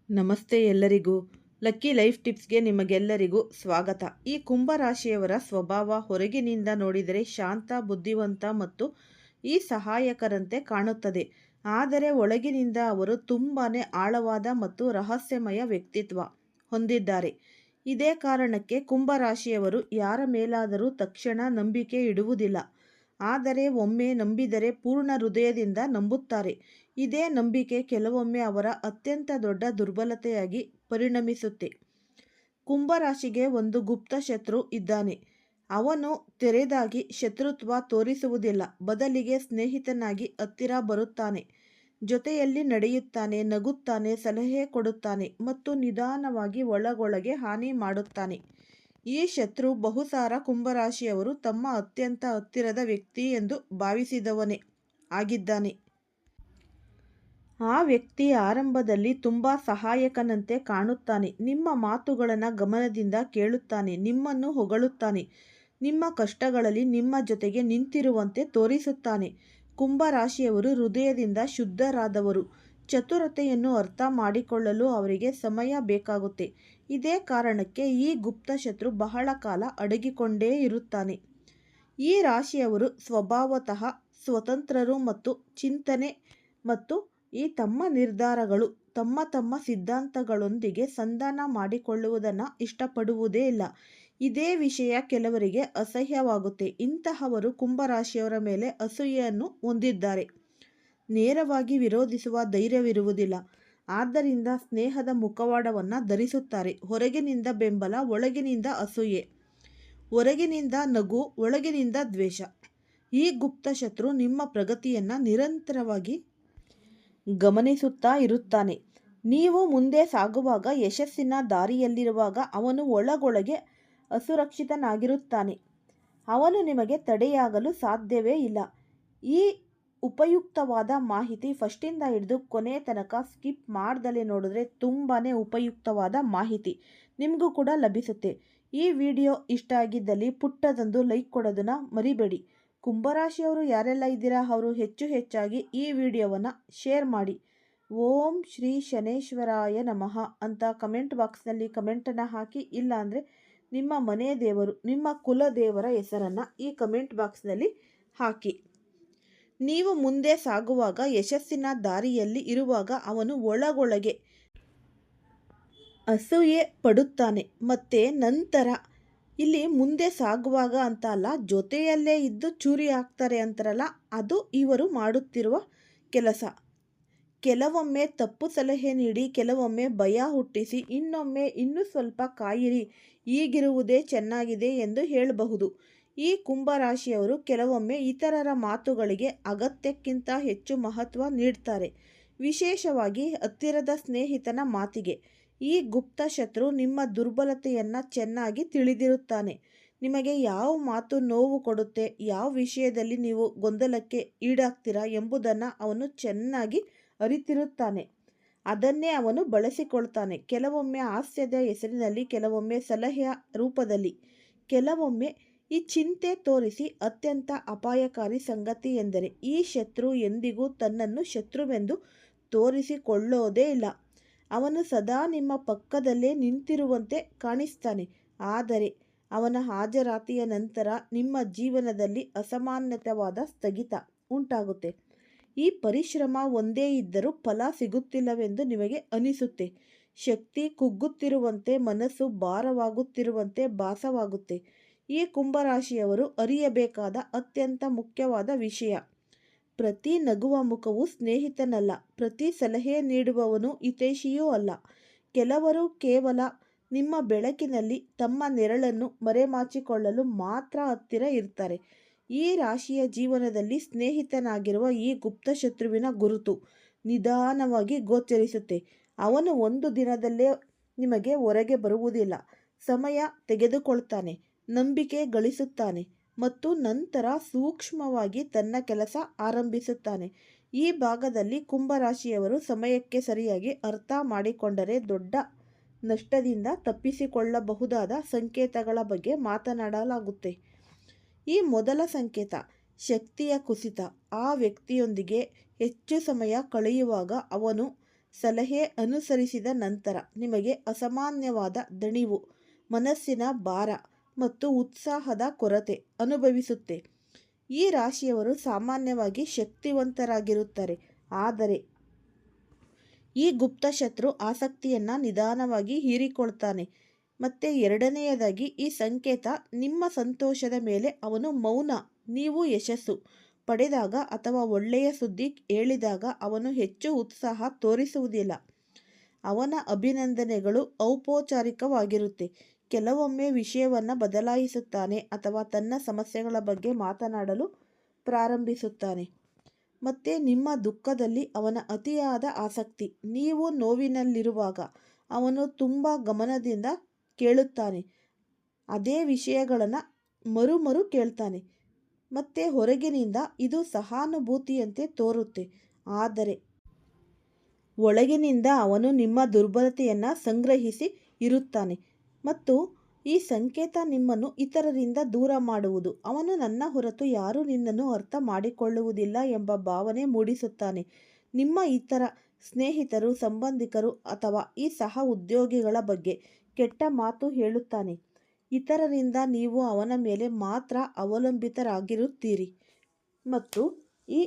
ನಮಸ್ತೆ ಎಲ್ಲರಿಗೂ. Lucky life ಟಿಪ್ಸ್ಗೆ ನಿಮಗೆಲ್ಲರಿಗೂ ಸ್ವಾಗತ. ಈ ಕುಂಭರಾಶಿಯವರ ಸ್ವಭಾವ ಹೊರಗಿನಿಂದ ನೋಡಿದರೆ ಶಾಂತ, ಬುದ್ಧಿವಂತ ಮತ್ತು ಈ ಸಹಾಯಕರಂತೆ ಕಾಣುತ್ತದೆ. ಆದರೆ ಒಳಗಿನಿಂದ ಅವರು ತುಂಬಾನೇ ಆಳವಾದ ಮತ್ತು ರಹಸ್ಯಮಯ ವ್ಯಕ್ತಿತ್ವ ಹೊಂದಿದ್ದಾರೆ. ಇದೇ ಕಾರಣಕ್ಕೆ ಕುಂಭರಾಶಿಯವರು ಯಾರ ಮೇಲಾದರೂ ತಕ್ಷಣ ನಂಬಿಕೆ ಇಡುವುದಿಲ್ಲ. ಆದರೆ ಒಮ್ಮೆ ನಂಬಿದರೆ ಪೂರ್ಣ ಹೃದಯದಿಂದ ನಂಬುತ್ತಾರೆ. ಇದೇ ನಂಬಿಕೆ ಕೆಲವೊಮ್ಮೆ ಅವರ ಅತ್ಯಂತ ದೊಡ್ಡ ದುರ್ಬಲತೆಯಾಗಿ ಪರಿಣಮಿಸುತ್ತೆ. ಕುಂಭರಾಶಿಗೆ ಒಂದು ಗುಪ್ತ ಶತ್ರು ಇದ್ದಾನೆ. ಅವನು ತೆರೆದಾಗಿ ಶತ್ರುತ್ವ ತೋರಿಸುವುದಿಲ್ಲ, ಬದಲಿಗೆ ಸ್ನೇಹಿತನಾಗಿ ಹತ್ತಿರ ಬರುತ್ತಾನೆ. ಜೊತೆಯಲ್ಲಿ ನಡೆಯುತ್ತಾನೆ, ನಗುತ್ತಾನೆ, ಸಲಹೆ ಕೊಡುತ್ತಾನೆ ಮತ್ತು ನಿಧಾನವಾಗಿ ಒಳಗೊಳಗೆ ಹಾನಿ ಮಾಡುತ್ತಾನೆ. ಈ ಶತ್ರು ಬಹುಸಾರ ಕುಂಭರಾಶಿಯವರು ತಮ್ಮ ಅತ್ಯಂತ ಹತ್ತಿರದ ವ್ಯಕ್ತಿ ಎಂದು ಭಾವಿಸಿದವನೇ ಆಗಿದ್ದಾನೆ. ಆ ವ್ಯಕ್ತಿ ಆರಂಭದಲ್ಲಿ ತುಂಬ ಸಹಾಯಕನಂತೆ ಕಾಣುತ್ತಾನೆ. ನಿಮ್ಮ ಮಾತುಗಳನ್ನು ಗಮನದಿಂದ ಕೇಳುತ್ತಾನೆ, ನಿಮ್ಮನ್ನು ಹೊಗಳುತ್ತಾನೆ, ನಿಮ್ಮ ಕಷ್ಟಗಳಲ್ಲಿ ನಿಮ್ಮ ಜೊತೆಗೆ ನಿಂತಿರುವಂತೆ ತೋರಿಸುತ್ತಾನೆ. ಕುಂಭರಾಶಿಯವರು ಹೃದಯದಿಂದ ಶುದ್ಧರಾದವರು. ಚತುರತೆಯನ್ನು ಅರ್ಥ ಮಾಡಿಕೊಳ್ಳಲು ಅವರಿಗೆ ಸಮಯ ಬೇಕಾಗುತ್ತೆ. ಇದೇ ಕಾರಣಕ್ಕೆ ಈ ಗುಪ್ತ ಶತ್ರು ಬಹಳ ಕಾಲ ಅಡಗಿಕೊಂಡೇ ಇರುತ್ತಾನೆ. ಈ ರಾಶಿಯವರು ಸ್ವಭಾವತಃ ಸ್ವತಂತ್ರರು ಮತ್ತು ಚಿಂತನೆ ಮತ್ತು ತಮ್ಮ ನಿರ್ಧಾರಗಳು ತಮ್ಮ ಸಿದ್ಧಾಂತಗಳೊಂದಿಗೆ ಸಂಧಾನ ಮಾಡಿಕೊಳ್ಳುವುದನ್ನು ಇಷ್ಟಪಡುವುದೇ ಇಲ್ಲ. ಇದೇ ವಿಷಯ ಕೆಲವರಿಗೆ ಅಸಹ್ಯವಾಗುತ್ತೆ. ಇಂತಹವರು ಕುಂಭರಾಶಿಯವರ ಮೇಲೆ ಅಸೂಯೆಯನ್ನು ಹೊಂದಿದ್ದಾರೆ. ನೇರವಾಗಿ ವಿರೋಧಿಸುವ ಧೈರ್ಯವಿರುವುದಿಲ್ಲ. ಆದ್ದರಿಂದ ಸ್ನೇಹದ ಮುಖವಾಡವನ್ನು ಧರಿಸುತ್ತಾರೆ. ಹೊರಗಿನಿಂದ ಬೆಂಬಲ, ಒಳಗಿನಿಂದ ಅಸೂಯೆ. ಹೊರಗಿನಿಂದ ನಗು, ಒಳಗಿನಿಂದ ದ್ವೇಷ. ಈ ಗುಪ್ತ ಶತ್ರು ನಿಮ್ಮ ಪ್ರಗತಿಯನ್ನು ನಿರಂತರವಾಗಿ ಗಮನಿಸುತ್ತಾ ಇರುತ್ತಾನೆ. ನೀವು ಮುಂದೆ ಸಾಗುವಾಗ, ಯಶಸ್ಸಿನ ದಾರಿಯಲ್ಲಿರುವಾಗ ಅವನು ಒಳಗೊಳಗೆ ಅಸುರಕ್ಷಿತನಾಗಿರುತ್ತಾನೆ. ಅವನು ನಿಮಗೆ ತಡೆಯಾಗಲು ಸಾಧ್ಯವೇ ಇಲ್ಲ. ಈ ಉಪಯುಕ್ತವಾದ ಮಾಹಿತಿ ಫಸ್ಟಿಂದ ಹಿಡಿದು ಕೊನೆ ತನಕ ಸ್ಕಿಪ್ ಮಾಡ್ದಲೇ ನೋಡಿದ್ರೆ ತುಂಬಾ ಉಪಯುಕ್ತವಾದ ಮಾಹಿತಿ ನಿಮಗೂ ಕೂಡ ಲಭಿಸುತ್ತೆ. ಈ ವಿಡಿಯೋ ಇಷ್ಟ ಆಗಿದ್ದಲ್ಲಿ ಪುಟ್ಟದೊಂದು ಲೈಕ್ ಕೊಡೋದನ್ನು ಮರಿಬೇಡಿ. ಕುಂಭರಾಶಿಯವರು ಯಾರೆಲ್ಲ ಇದ್ದೀರಾ ಅವರು ಹೆಚ್ಚಾಗಿ ಈ ವಿಡಿಯೋವನ್ನು ಶೇರ್ ಮಾಡಿ. ಓಂ ಶ್ರೀ ಶನೇಶ್ವರಾಯ ನಮಃ ಅಂತ ಕಮೆಂಟ್ ಬಾಕ್ಸ್ನಲ್ಲಿ ಕಮೆಂಟನ್ನು ಹಾಕಿ. ಇಲ್ಲಾಂದರೆ ನಿಮ್ಮ ಮನೆ ದೇವರು, ನಿಮ್ಮ ಕುಲದೇವರ ಹೆಸರನ್ನು ಈ ಕಮೆಂಟ್ ಬಾಕ್ಸ್ನಲ್ಲಿ ಹಾಕಿ. ನೀವು ಮುಂದೆ ಸಾಗುವಾಗ, ಯಶಸ್ಸಿನ ದಾರಿಯಲ್ಲಿ ಇರುವಾಗ ಅವನು ಒಳಗೊಳಗೆ ಅಸೂಯೆ ಪಡುತ್ತಾನೆ. ಮತ್ತು ನಂತರ ಇಲ್ಲಿ ಮುಂದೆ ಸಾಗುವಾಗ ಅಂತ ಅಲ್ಲ, ಜೊತೆಯಲ್ಲೇ ಇದ್ದು ಚೂರಿ ಹಾಕ್ತಾರೆ ಅಂತಾರಲ್ಲ, ಅದು ಇವರು ಮಾಡುತ್ತಿರುವ ಕೆಲಸ. ಕೆಲವೊಮ್ಮೆ ತಪ್ಪು ಸಲಹೆ ನೀಡಿ, ಕೆಲವೊಮ್ಮೆ ಭಯ ಹುಟ್ಟಿಸಿ, ಇನ್ನೊಮ್ಮೆ ಇನ್ನೂ ಸ್ವಲ್ಪ ಕಾಯಿರಿ, ಈಗಿರುವುದೇ ಚೆನ್ನಾಗಿದೆ ಎಂದು ಹೇಳಬಹುದು. ಈ ಕುಂಭರಾಶಿಯವರು ಕೆಲವೊಮ್ಮೆ ಇತರರ ಮಾತುಗಳಿಗೆ ಅಗತ್ಯಕ್ಕಿಂತ ಹೆಚ್ಚು ಮಹತ್ವ ನೀಡ್ತಾರೆ, ವಿಶೇಷವಾಗಿ ಹತ್ತಿರದ ಸ್ನೇಹಿತನ ಮಾತಿಗೆ. ಈ ಗುಪ್ತ ಶತ್ರು ನಿಮ್ಮ ದುರ್ಬಲತೆಯನ್ನು ಚೆನ್ನಾಗಿ ತಿಳಿದಿರುತ್ತಾನೆ. ನಿಮಗೆ ಯಾವ ಮಾತು ನೋವು ಕೊಡುತ್ತೆ, ಯಾವ ವಿಷಯದಲ್ಲಿ ನೀವು ಗೊಂದಲಕ್ಕೆ ಈಡಾಗ್ತೀರಾ ಎಂಬುದನ್ನು ಅವನು ಚೆನ್ನಾಗಿ ಅರಿತಿರುತ್ತಾನೆ. ಅದನ್ನೇ ಅವನು ಬಳಸಿಕೊಳ್ತಾನೆ. ಕೆಲವೊಮ್ಮೆ ಹಾಸ್ಯದ ಹೆಸರಿನಲ್ಲಿ, ಕೆಲವೊಮ್ಮೆ ಸಲಹೆಯ ರೂಪದಲ್ಲಿ, ಕೆಲವೊಮ್ಮೆ ಈ ಚಿಂತೆ ತೋರಿಸಿ. ಅತ್ಯಂತ ಅಪಾಯಕಾರಿ ಸಂಗತಿ ಎಂದರೆ ಈ ಶತ್ರು ಎಂದಿಗೂ ತನ್ನನ್ನು ಶತ್ರುವೆಂದು ತೋರಿಸಿಕೊಳ್ಳೋದೇ ಇಲ್ಲ. ಅವನು ಸದಾ ನಿಮ್ಮ ಪಕ್ಕದಲ್ಲೇ ನಿಂತಿರುವಂತೆ ಕಾಣಿಸ್ತಾನೆ. ಆದರೆ ಅವನ ಹಾಜರಾತಿಯ ನಂತರ ನಿಮ್ಮ ಜೀವನದಲ್ಲಿ ಅಸಮಾನ್ಯವಾದ ಸ್ಥಗಿತ ಉಂಟಾಗುತ್ತೆ. ಈ ಪರಿಶ್ರಮ ಒಂದೇ ಇದ್ದರೂ ಫಲ ಸಿಗುತ್ತಿಲ್ಲವೆಂದು ನಿಮಗೆ ಅನಿಸುತ್ತೆ. ಶಕ್ತಿ ಕುಗ್ಗುತ್ತಿರುವಂತೆ, ಮನಸ್ಸು ಭಾರವಾಗುತ್ತಿರುವಂತೆ ಭಾಸವಾಗುತ್ತೆ. ಈ ಕುಂಭರಾಶಿಯವರು ಅರಿಯಬೇಕಾದ ಅತ್ಯಂತ ಮುಖ್ಯವಾದ ವಿಷಯ: ಪ್ರತಿ ನಗುವ ಮುಖವು ಸ್ನೇಹಿತನಲ್ಲ, ಪ್ರತಿ ಸಲಹೆ ನೀಡುವವನು ಹಿತೈಷಿಯೂ ಅಲ್ಲ. ಕೆಲವರು ಕೇವಲ ನಿಮ್ಮ ಬೆಳಕಿನಲ್ಲಿ ತಮ್ಮ ನೆರಳನ್ನು ಮರೆಮಾಚಿಕೊಳ್ಳಲು ಮಾತ್ರ ಹತ್ತಿರ ಇರ್ತಾರೆ. ಈ ರಾಶಿಯ ಜೀವನದಲ್ಲಿ ಸ್ನೇಹಿತನಾಗಿರುವ ಈ ಗುಪ್ತ ಶತ್ರುವಿನ ಗುರುತು ನಿಧಾನವಾಗಿ ಗೋಚರಿಸುತ್ತೆ. ಅವನು ಒಂದು ದಿನದಲ್ಲೇ ನಿಮಗೆ ಹೊರಗೆ ಬರುವುದಿಲ್ಲ. ಸಮಯ ತೆಗೆದುಕೊಳ್ತಾನೆ, ನಂಬಿಕೆ ಗಳಿಸುತ್ತಾನೆ ಮತ್ತು ನಂತರ ಸೂಕ್ಷ್ಮವಾಗಿ ತನ್ನ ಕೆಲಸ ಆರಂಭಿಸುತ್ತಾನೆ. ಈ ಭಾಗದಲ್ಲಿ ಕುಂಭರಾಶಿಯವರು ಸಮಯಕ್ಕೆ ಸರಿಯಾಗಿ ಅರ್ಥ ಮಾಡಿಕೊಂಡರೆ ದೊಡ್ಡ ನಷ್ಟದಿಂದ ತಪ್ಪಿಸಿಕೊಳ್ಳಬಹುದಾದ ಸಂಕೇತಗಳ ಬಗ್ಗೆ ಮಾತನಾಡಲಾಗುತ್ತೆ. ಈ ಮೊದಲ ಸಂಕೇತ ಶಕ್ತಿಯ ಕುಸಿತ. ಆ ವ್ಯಕ್ತಿಯೊಂದಿಗೆ ಹೆಚ್ಚು ಸಮಯ ಕಳೆಯುವಾಗ ಅವನು ಸಲಹೆ ಅನುಸರಿಸಿದ ನಂತರ ನಿಮಗೆ ಅಸಾಮಾನ್ಯವಾದ ದಣಿವು, ಮನಸ್ಸಿನ ಭಾರ ಮತ್ತು ಉತ್ಸಾಹದ ಕೊರತೆ ಅನುಭವಿಸುತ್ತೆ. ಈ ರಾಶಿಯವರು ಸಾಮಾನ್ಯವಾಗಿ ಶಕ್ತಿವಂತರಾಗಿರುತ್ತಾರೆ, ಆದರೆ ಈ ಗುಪ್ತ ಶತ್ರು ಆಸಕ್ತಿಯನ್ನು ನಿಧಾನವಾಗಿ ಹೀರಿಕೊಳ್ತಾನೆ. ಮತ್ತು ಎರಡನೆಯದಾಗಿ ಈ ಸಂಕೇತ ನಿಮ್ಮ ಸಂತೋಷದ ಮೇಲೆ ಅವನು ಮೌನ. ನೀವು ಯಶಸ್ಸು ಪಡೆದಾಗ ಅಥವಾ ಒಳ್ಳೆಯ ಸುದ್ದಿ ಹೇಳಿದಾಗ ಅವನು ಹೆಚ್ಚು ಉತ್ಸಾಹ ತೋರಿಸುವುದಿಲ್ಲ. ಅವನ ಅಭಿನಂದನೆಗಳು ಔಪಚಾರಿಕವಾಗಿರುತ್ತೆ. ಕೆಲವೊಮ್ಮೆ ವಿಷಯವನ್ನು ಬದಲಾಯಿಸುತ್ತಾನೆ ಅಥವಾ ತನ್ನ ಸಮಸ್ಯೆಗಳ ಬಗ್ಗೆ ಮಾತನಾಡಲು ಪ್ರಾರಂಭಿಸುತ್ತಾನೆ. ಮತ್ತು ನಿಮ್ಮ ದುಃಖದಲ್ಲಿ ಅವನ ಅತಿಯಾದ ಆಸಕ್ತಿ. ನೀವು ನೋವಿನಲ್ಲಿರುವಾಗ ಅವನು ತುಂಬ ಗಮನದಿಂದ ಕೇಳುತ್ತಾನೆ, ಅದೇ ವಿಷಯಗಳನ್ನು ಮರು ಕೇಳ್ತಾನೆ. ಮತ್ತು ಹೊರಗಿನಿಂದ ಇದು ಸಹಾನುಭೂತಿಯಂತೆ ತೋರುತ್ತೆ, ಆದರೆ ಒಳಗಿನಿಂದ ಅವನು ನಿಮ್ಮ ದುರ್ಬಲತೆಯನ್ನು ಸಂಗ್ರಹಿಸಿ ಇರುತ್ತಾನೆ. ಮತ್ತು ಈ ಸಂಕೇತ ನಿಮ್ಮನ್ನು ಇತರರಿಂದ ದೂರ ಮಾಡುವುದು. ಅವನು ನನ್ನ ಹೊರತು ಯಾರೂ ನಿನ್ನನ್ನು ಅರ್ಥ ಮಾಡಿಕೊಳ್ಳುವುದಿಲ್ಲ ಎಂಬ ಭಾವನೆ ಮೂಡಿಸುತ್ತಾನೆ. ನಿಮ್ಮ ಇತರ ಸ್ನೇಹಿತರು, ಸಂಬಂಧಿಕರು ಅಥವಾ ಈ ಸಹ ಉದ್ಯೋಗಿಗಳ ಬಗ್ಗೆ ಕೆಟ್ಟ ಮಾತು ಹೇಳುತ್ತಾನೆ. ಇತರರಿಂದ ನೀವು ಅವನ ಮೇಲೆ ಮಾತ್ರ ಅವಲಂಬಿತರಾಗಿರುತ್ತೀರಿ ಮತ್ತು ಈ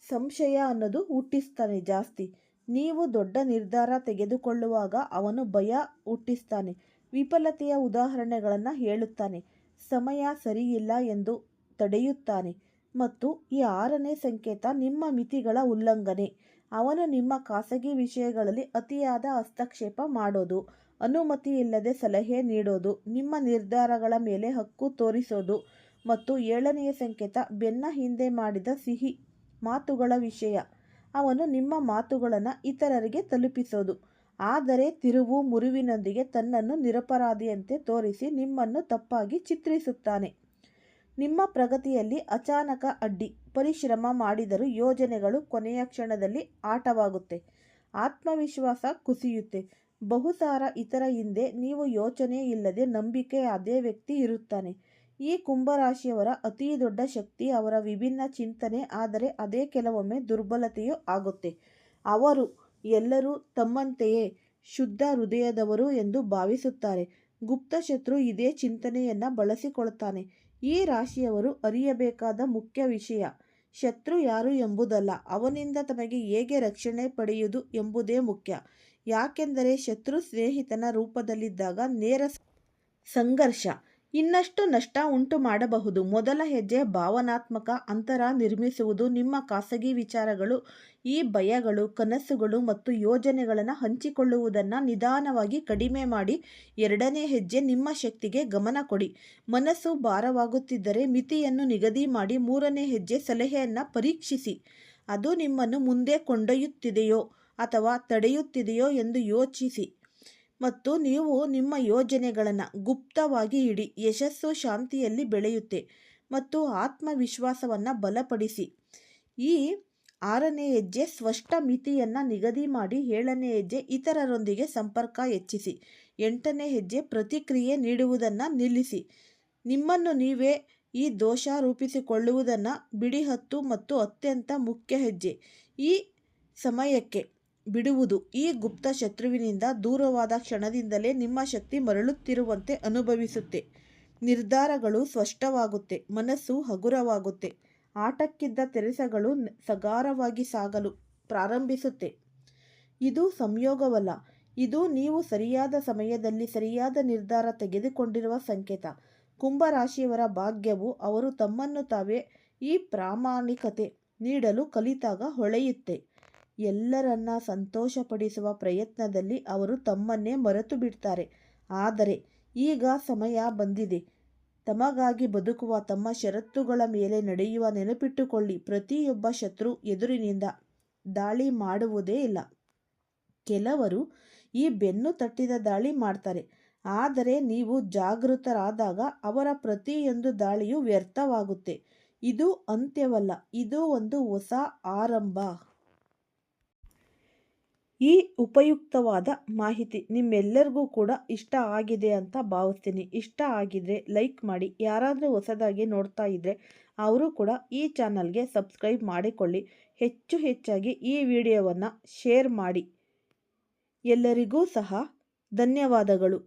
ಸಂಶಯ ಅನ್ನೋದು ಹುಟ್ಟಿಸ್ತಾನೆ ಜಾಸ್ತಿ. ನೀವು ದೊಡ್ಡ ನಿರ್ಧಾರ ತೆಗೆದುಕೊಳ್ಳುವಾಗ ಅವನು ಭಯ ಹುಟ್ಟಿಸ್ತಾನೆ, ವಿಫಲತೆಯ ಉದಾಹರಣೆಗಳನ್ನು ಹೇಳುತ್ತಾನೆ, ಸಮಯ ಸರಿಯಿಲ್ಲ ಎಂದು ತಡೆಯುತ್ತಾನೆ. ಮತ್ತು ಈ 6ನೇ ಸಂಕೇತ ನಿಮ್ಮ ಮಿತಿಗಳ ಉಲ್ಲಂಘನೆ. ಅವನು ನಿಮ್ಮ ಖಾಸಗಿ ವಿಷಯಗಳಲ್ಲಿ ಅತಿಯಾದ ಹಸ್ತಕ್ಷೇಪ ಮಾಡೋದು, ಅನುಮತಿ ಇಲ್ಲದೆ ಸಲಹೆ ನೀಡೋದು, ನಿಮ್ಮ ನಿರ್ಧಾರಗಳ ಮೇಲೆ ಹಕ್ಕು ತೋರಿಸೋದು. ಮತ್ತು 7ನೆಯ ಸಂಕೇತ ಬೆನ್ನ ಹಿಂದೆ ಮಾಡಿದ ಸಿಹಿ ಮಾತುಗಳ ವಿಷಯ. ಅವನು ನಿಮ್ಮ ಮಾತುಗಳನ್ನು ಇತರರಿಗೆ ತಲುಪಿಸೋದು, ಆದರೆ ತಿರುವು ಮುರುವಿನೊಂದಿಗೆ ತನ್ನನ್ನು ನಿರಪರಾಧಿಯಂತೆ ತೋರಿಸಿ ನಿಮ್ಮನ್ನು ತಪ್ಪಾಗಿ ಚಿತ್ರಿಸುತ್ತಾನೆ. ನಿಮ್ಮ ಪ್ರಗತಿಯಲ್ಲಿ ಅಚಾನಕ ಅಡ್ಡಿ. ಪರಿಶ್ರಮ ಮಾಡಿದರೂ ಯೋಜನೆಗಳು ಕೊನೆಯ ಕ್ಷಣದಲ್ಲಿ ಆಟವಾಗುತ್ತೆ. ಆತ್ಮವಿಶ್ವಾಸ ಕುಸಿಯುತ್ತೆ. ಬಹುಸಾರ ಇತರ ಹಿಂದೆ ನೀವು ಯೋಚನೆ ಇಲ್ಲದೆ ನಂಬಿಕೆ ಅದೇ ವ್ಯಕ್ತಿ ಇರುತ್ತಾನೆ. ಈ ಕುಂಭರಾಶಿಯವರ ಅತಿ ದೊಡ್ಡ ಶಕ್ತಿ ಅವರ ವಿಭಿನ್ನ ಚಿಂತನೆ, ಆದರೆ ಅದೇ ಕೆಲವೊಮ್ಮೆ ದುರ್ಬಲತೆಯೂ ಆಗುತ್ತೆ. ಅವರು ಎಲ್ಲರೂ ತಮ್ಮಂತೆಯೇ ಶುದ್ಧ ಹೃದಯದವರು ಎಂದು ಭಾವಿಸುತ್ತಾರೆ. ಗುಪ್ತಶತ್ರು ಇದೇ ಚಿಂತನೆಯನ್ನು ಬಳಸಿಕೊಳ್ತಾನೆ. ಈ ರಾಶಿಯವರು ಅರಿಯಬೇಕಾದ ಮುಖ್ಯ ವಿಷಯ ಶತ್ರು ಯಾರು ಎಂಬುದಲ್ಲ, ಅವನಿಂದ ತಮಗೆ ಹೇಗೆ ರಕ್ಷಣೆ ಪಡೆಯುವುದು ಎಂಬುದೇ ಮುಖ್ಯ. ಯಾಕೆಂದರೆ ಶತ್ರು ಸ್ನೇಹಿತನ ರೂಪದಲ್ಲಿದ್ದಾಗ ನೇರ ಸಂಘರ್ಷ ಇನ್ನಷ್ಟು ನಷ್ಟ ಉಂಟು ಮಾಡಬಹುದು. ಮೊದಲ ಹೆಜ್ಜೆ ಭಾವನಾತ್ಮಕ ಅಂತರ ನಿರ್ಮಿಸುವುದು. ನಿಮ್ಮ ಖಾಸಗಿ ವಿಚಾರಗಳು, ಈ ಭಯಗಳು, ಕನಸುಗಳು ಮತ್ತು ಯೋಜನೆಗಳನ್ನು ಹಂಚಿಕೊಳ್ಳುವುದನ್ನು ನಿಧಾನವಾಗಿ ಕಡಿಮೆ ಮಾಡಿ. 2ನೇ ಹೆಜ್ಜೆ ನಿಮ್ಮ ಶಕ್ತಿಗೆ ಗಮನ ಕೊಡಿ. ಮನಸ್ಸು ಭಾರವಾಗುತ್ತಿದ್ದರೆ ಮಿತಿಯನ್ನು ನಿಗದಿ ಮಾಡಿ. 3ನೇ ಹೆಜ್ಜೆ ಸಲಹೆಯನ್ನು ಪರೀಕ್ಷಿಸಿ. ಅದು ನಿಮ್ಮನ್ನು ಮುಂದೆ ಕೊಂಡೊಯ್ಯುತ್ತಿದೆಯೋ ಅಥವಾ ತಡೆಯುತ್ತಿದೆಯೋ ಎಂದು ಯೋಚಿಸಿ. ಮತ್ತು ನೀವು ನಿಮ್ಮ ಯೋಜನೆಗಳನ್ನು ಗುಪ್ತವಾಗಿ ಇಡಿ. ಯಶಸ್ಸು ಶಾಂತಿಯಲ್ಲಿ ಬೆಳೆಯುತ್ತೆ ಮತ್ತು ಆತ್ಮವಿಶ್ವಾಸವನ್ನು ಬಲಪಡಿಸಿ. ಈ 6ನೇ ಹೆಜ್ಜೆ ಸ್ಪಷ್ಟ ಮಿತಿಯನ್ನು ನಿಗದಿ ಮಾಡಿ. 7ನೇ ಹೆಜ್ಜೆ ಇತರರೊಂದಿಗೆ ಸಂಪರ್ಕ ಹೆಚ್ಚಿಸಿ. 8ನೇ ಹೆಜ್ಜೆ ಪ್ರತಿಕ್ರಿಯೆ ನೀಡುವುದನ್ನು ನಿಲ್ಲಿಸಿ. ನಿಮ್ಮನ್ನು ನೀವೇ ಈ ದೋಷ ರೂಪಿಸಿಕೊಳ್ಳುವುದನ್ನು ಬಿಡಿ. 10 ಮತ್ತು ಅತ್ಯಂತ ಮುಖ್ಯ ಹೆಜ್ಜೆ ಈ ಸಮಯಕ್ಕೆ ಬಿಡುವುದು. ಈ ಗುಪ್ತ ಶತ್ರುವಿನಿಂದ ದೂರವಾದ ಕ್ಷಣದಿಂದಲೇ ನಿಮ್ಮ ಶಕ್ತಿ ಮರಳುತ್ತಿರುವಂತೆ ಅನುಭವಿಸುತ್ತೆ. ನಿರ್ಧಾರಗಳು ಸ್ಪಷ್ಟವಾಗುತ್ತೆ, ಮನಸ್ಸು ಹಗುರವಾಗುತ್ತೆ, ಆಟಕ್ಕಿದ್ದ ತೆರೆಸಗಳು ಸಗಾರವಾಗಿ ಸಾಗಲು ಪ್ರಾರಂಭಿಸುತ್ತೆ. ಇದು ಸಂಯೋಗವಲ್ಲ, ಇದು ನೀವು ಸರಿಯಾದ ಸಮಯದಲ್ಲಿ ಸರಿಯಾದ ನಿರ್ಧಾರ ತೆಗೆದುಕೊಂಡಿರುವ ಸಂಕೇತ. ಕುಂಭರಾಶಿಯವರ ಭಾಗ್ಯವು ಅವರು ತಮ್ಮನ್ನು ತಾವೇ ಈ ಪ್ರಾಮಾಣಿಕತೆ ನೀಡಲು ಕಲಿತಾಗ ಹೊಳೆಯುತ್ತೆ. ಎಲ್ಲರನ್ನ ಸಂತೋಷಪಡಿಸುವ ಪ್ರಯತ್ನದಲ್ಲಿ ಅವರು ತಮ್ಮನ್ನೇ ಮರೆತು ಬಿಡ್ತಾರೆ. ಆದರೆ ಈಗ ಸಮಯ ಬಂದಿದೆ ತಮಗಾಗಿ ಬದುಕುವ. ತಮ್ಮ ಷರತ್ತುಗಳ ಮೇಲೆ ನಡೆಯುವ. ನೆನಪಿಟ್ಟುಕೊಳ್ಳಿ, ಪ್ರತಿಯೊಬ್ಬ ಶತ್ರು ಎದುರಿನಿಂದ ದಾಳಿ ಮಾಡುವುದೇ ಇಲ್ಲ. ಕೆಲವರು ಈ ಬೆನ್ನು ತಟ್ಟಿದ ದಾಳಿ ಮಾಡ್ತಾರೆ, ಆದರೆ ನೀವು ಜಾಗೃತರಾದಾಗ ಅವರ ಪ್ರತಿಯೊಂದು ದಾಳಿಯೂ ವ್ಯರ್ಥವಾಗುತ್ತೆ. ಇದು ಅಂತ್ಯವಲ್ಲ, ಇದು ಒಂದು ಹೊಸ ಆರಂಭ. ಈ ಉಪಯುಕ್ತವಾದ ಮಾಹಿತಿ ನಿಮ್ಮೆಲ್ಲರಿಗೂ ಕೂಡ ಇಷ್ಟ ಆಗಿದೆ ಅಂತ ಭಾವಿಸ್ತೀನಿ. ಇಷ್ಟ ಆಗಿದ್ರೆ ಲೈಕ್ ಮಾಡಿ. ಯಾರಾದರೂ ಹೊಸದಾಗಿ ನೋಡ್ತಾ ಇದ್ದರೆ ಅವರು ಕೂಡ ಈ ಚಾನಲ್ಗೆ ಸಬ್ಸ್ಕ್ರೈಬ್ ಮಾಡಿಕೊಳ್ಳಿ. ಹೆಚ್ಚಾಗಿ ಈ ವಿಡಿಯೋವನ್ನು ಶೇರ್ ಮಾಡಿ. ಎಲ್ಲರಿಗೂ ಸಹ ಧನ್ಯವಾದಗಳು.